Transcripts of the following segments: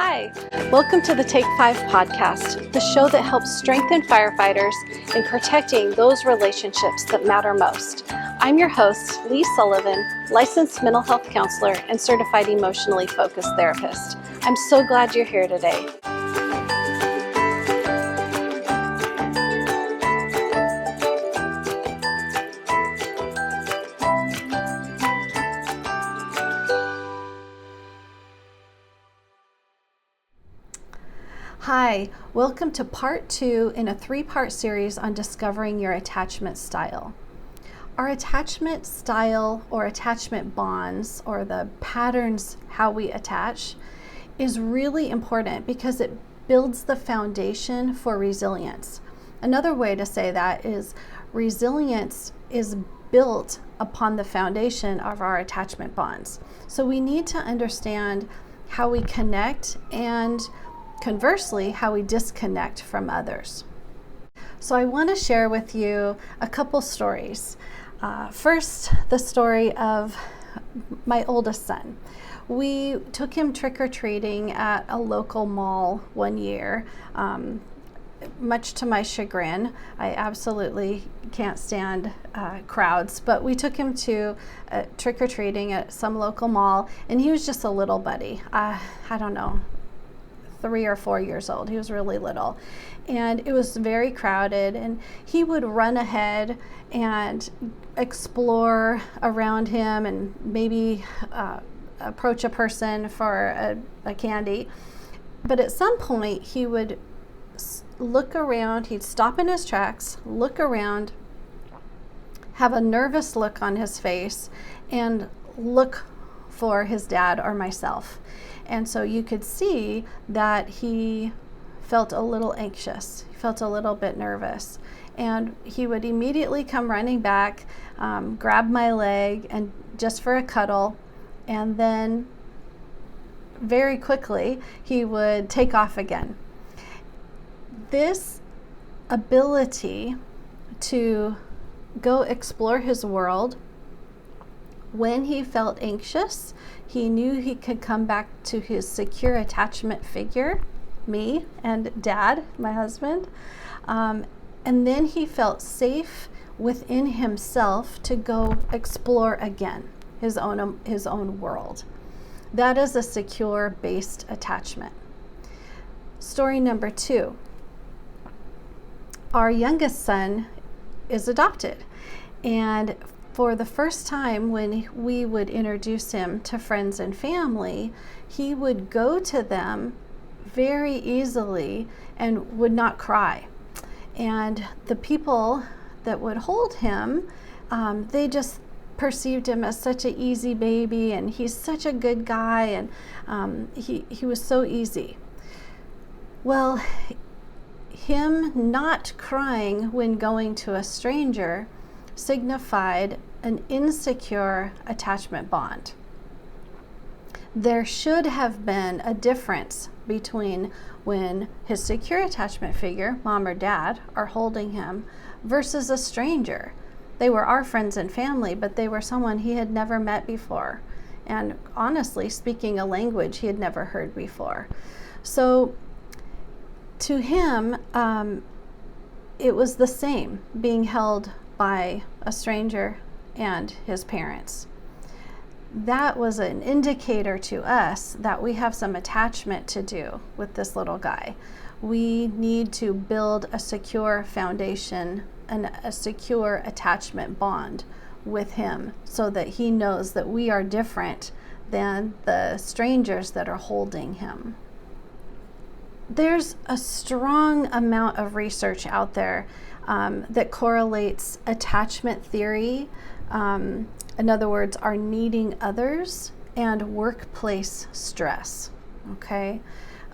Hi, welcome to the Take 5 podcast, the show that helps strengthen firefighters in protecting those relationships that matter most. I'm your host, Lee Sullivan, licensed mental health counselor and certified emotionally focused therapist. I'm so glad you're here today. Hi, welcome to part 2 in a 3-part series on discovering your attachment style. Our attachment style or attachment bonds or the patterns how we attach is really important because it builds the foundation for resilience. Another way to say that is resilience is built upon the foundation of our attachment bonds. So we need to understand how we connect and conversely, how we disconnect from others. So I want to share with you a couple stories. First, the story of my oldest son. We took him trick-or-treating at a local mall one year. Much to my chagrin, I absolutely can't stand crowds, but we took him to trick-or-treating at some local mall, and he was just a little buddy. I don't know, 3 or 4 years old. He was really little, and it was very crowded, and he would run ahead and explore around him and maybe approach a person for a candy. But at some point he would look around, he'd stop in his tracks, look around, have a nervous look on his face, and look for his dad or myself. And so you could see that he felt a little anxious. He felt a little bit nervous. And he would immediately come running back, grab my leg, and just for a cuddle. And then very quickly, he would take off again. This ability to go explore his world, when he felt anxious, he knew he could come back to his secure attachment figure, me and Dad, my husband, and then he felt safe within himself to go explore again his own world. That is a secure based attachment. Story number 2. Our youngest son is adopted, and for the first time when we would introduce him to friends and family, he would go to them very easily and would not cry. And the people that would hold him, they just perceived him as such an easy baby, and he's such a good guy, and he was so easy. Well, him not crying when going to a stranger signified an insecure attachment bond. There should have been a difference between when his secure attachment figure, mom or dad, are holding him versus a stranger. They were our friends and family, but they were someone he had never met before, and honestly speaking a language he had never heard before. So to him, it was the same being held by a stranger and his parents. That was an indicator to us that we have some attachment to do with this little guy. We need to build a secure foundation and a secure attachment bond with him so that he knows that we are different than the strangers that are holding him. There's a strong amount of research out there that correlates attachment theory, in other words, our needing others, and workplace stress. Okay,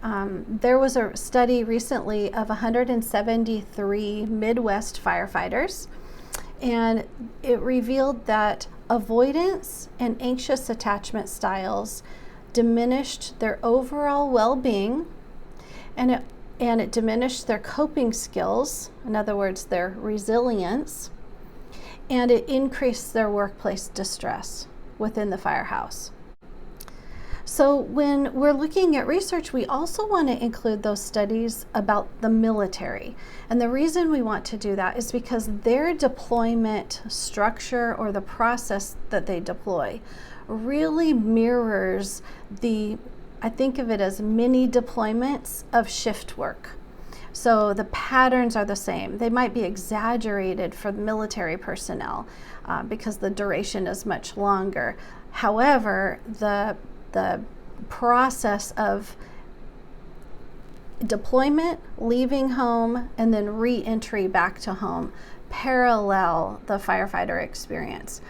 there was a study recently of 173 Midwest firefighters, and it revealed that avoidance and anxious attachment styles diminished their overall well-being, and it diminished their coping skills, in other words, their resilience, and it increased their workplace distress within the firehouse. So when we're looking at research, we also want to include those studies about the military. And the reason we want to do that is because their deployment structure, or the process that they deploy, really mirrors I think of it as mini deployments of shift work. So the patterns are the same. They might be exaggerated for the military personnel because the duration is much longer. However, the process of deployment, leaving home, and then re-entry back to home parallel the firefighter experience.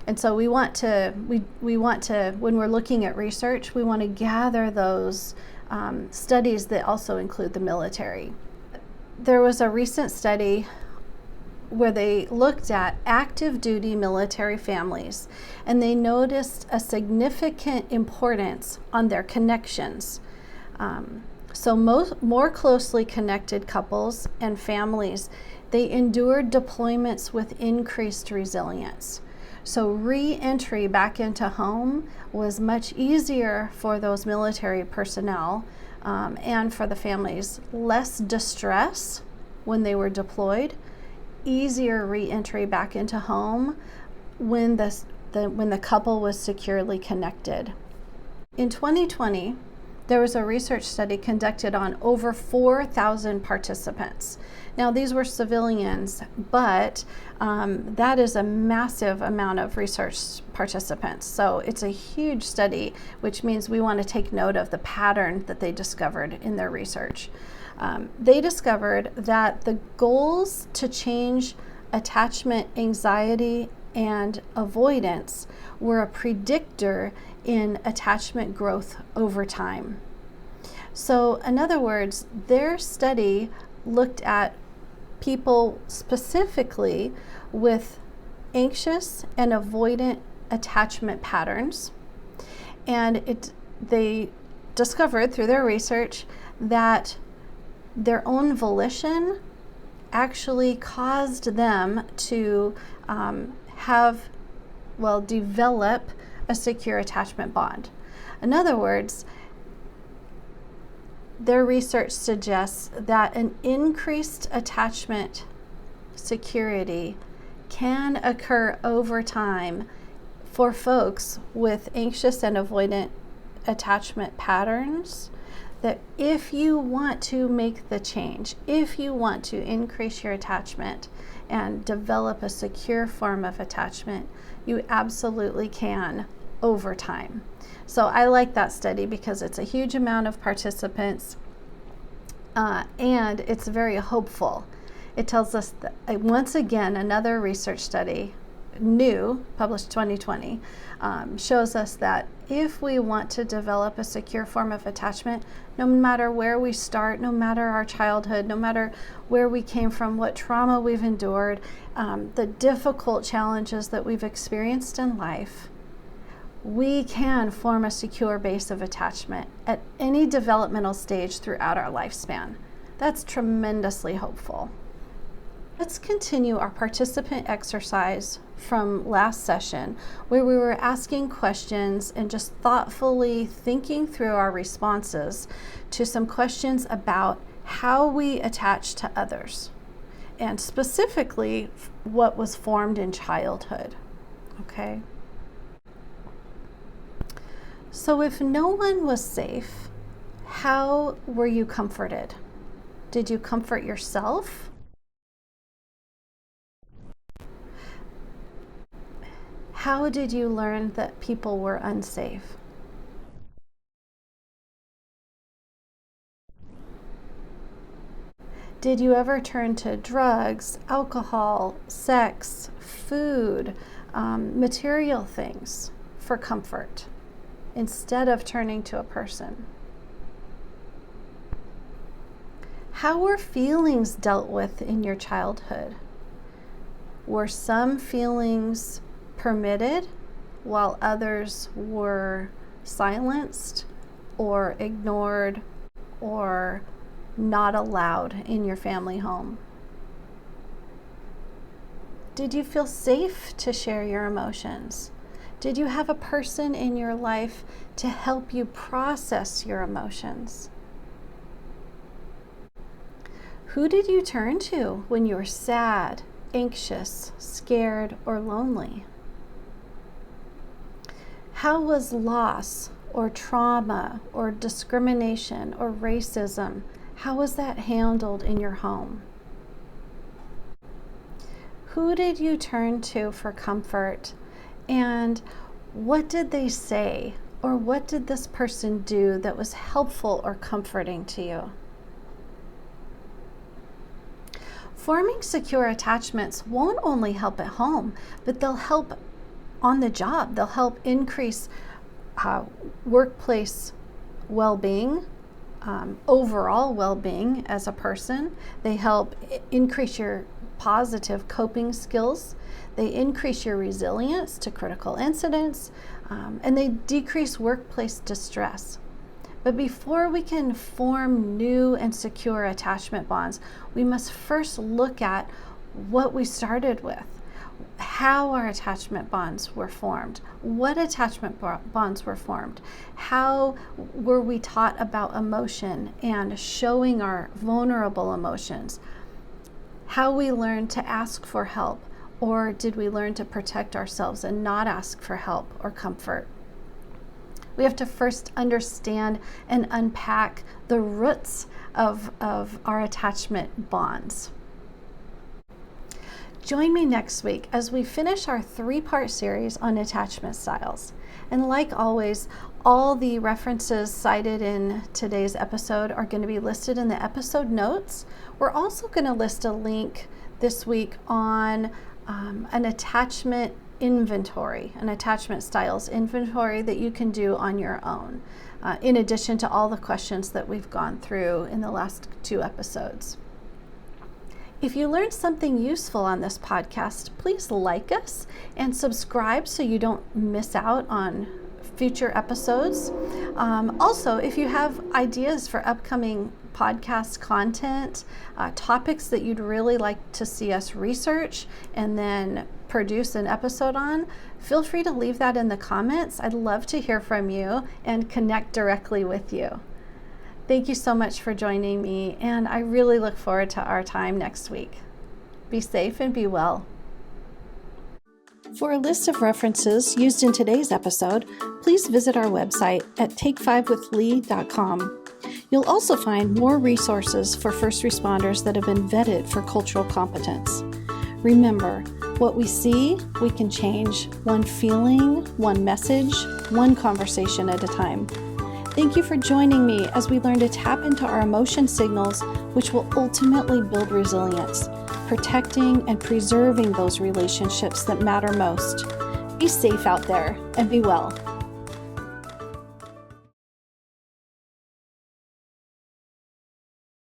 And so we want to, when we're looking at research, we want to gather those studies that also include the military. There was a recent study where they looked at active duty military families, and they noticed a significant importance on their connections. So more closely connected couples and families, they endured deployments with increased resilience. So re-entry back into home was much easier for those military personnel and for the families. Less distress when they were deployed, easier re-entry back into home when the couple was securely connected. In 2020, there was a research study conducted on over 4,000 participants. Now, these were civilians, but that is a massive amount of research participants. So it's a huge study, which means we want to take note of the pattern that they discovered in their research. They discovered that the goals to change attachment anxiety and avoidance were a predictor in attachment growth over time. So, in other words, their study looked at people specifically with anxious and avoidant attachment patterns, and they discovered through their research that their own volition actually caused them to develop a secure attachment bond. In other words, their research suggests that an increased attachment security can occur over time for folks with anxious and avoidant attachment patterns. That if you want to make the change, if you want to increase your attachment and develop a secure form of attachment, you absolutely can over time. So I like that study because it's a huge amount of participants and it's very hopeful. It tells us that, once again, another research study, new, published 2020, shows us that if we want to develop a secure form of attachment, no matter where we start, no matter our childhood, no matter where we came from, what trauma we've endured, the difficult challenges that we've experienced in life, we can form a secure base of attachment at any developmental stage throughout our lifespan. That's tremendously hopeful. Let's continue our participant exercise from last session, where we were asking questions and just thoughtfully thinking through our responses to some questions about how we attach to others, and specifically what was formed in childhood. Okay? So if no one was safe, how were you comforted? Did you comfort yourself? How did you learn that people were unsafe? Did you ever turn to drugs, alcohol, sex, food, material things for comfort instead of turning to a person? How were feelings dealt with in your childhood? Were some feelings permitted while others were silenced or ignored or not allowed in your family home? Did you feel safe to share your emotions? Did you have a person in your life to help you process your emotions? Who did you turn to when you were sad, anxious, scared, or lonely? How was loss or trauma or discrimination or racism, how was that handled in your home? Who did you turn to for comfort, and what did they say, or what did this person do that was helpful or comforting to you? Forming secure attachments won't only help at home, but they'll help on the job. They'll help increase workplace well-being, overall well-being as a person. They help increase your positive coping skills. They increase your resilience to critical incidents, and they decrease workplace distress. But before we can form new and secure attachment bonds, we must first look at what we started with, how our attachment bonds were formed, what attachment bonds were formed, how were we taught about emotion and showing our vulnerable emotions, how we learned to ask for help, or did we learn to protect ourselves and not ask for help or comfort? We have to first understand and unpack the roots of our attachment bonds. Join me next week as we finish our 3-part series on attachment styles. And like always, all the references cited in today's episode are going to be listed in the episode notes. We're also going to list a link this week on an attachment inventory, an attachment styles inventory that you can do on your own, in addition to all the questions that we've gone through in the last 2 episodes. If you learned something useful on this podcast, please like us and subscribe so you don't miss out on future episodes. Also, if you have ideas for upcoming podcast content, topics that you'd really like to see us research and then produce an episode on, feel free to leave that in the comments. I'd love to hear from you and connect directly with you. Thank you so much for joining me, and I really look forward to our time next week. Be safe and be well. For a list of references used in today's episode, please visit our website at take5withlee.com. You'll also find more resources for first responders that have been vetted for cultural competence. Remember, what we see, we can change one feeling, one message, one conversation at a time. Thank you for joining me as we learn to tap into our emotion signals, which will ultimately build resilience, protecting and preserving those relationships that matter most. Be safe out there and be well.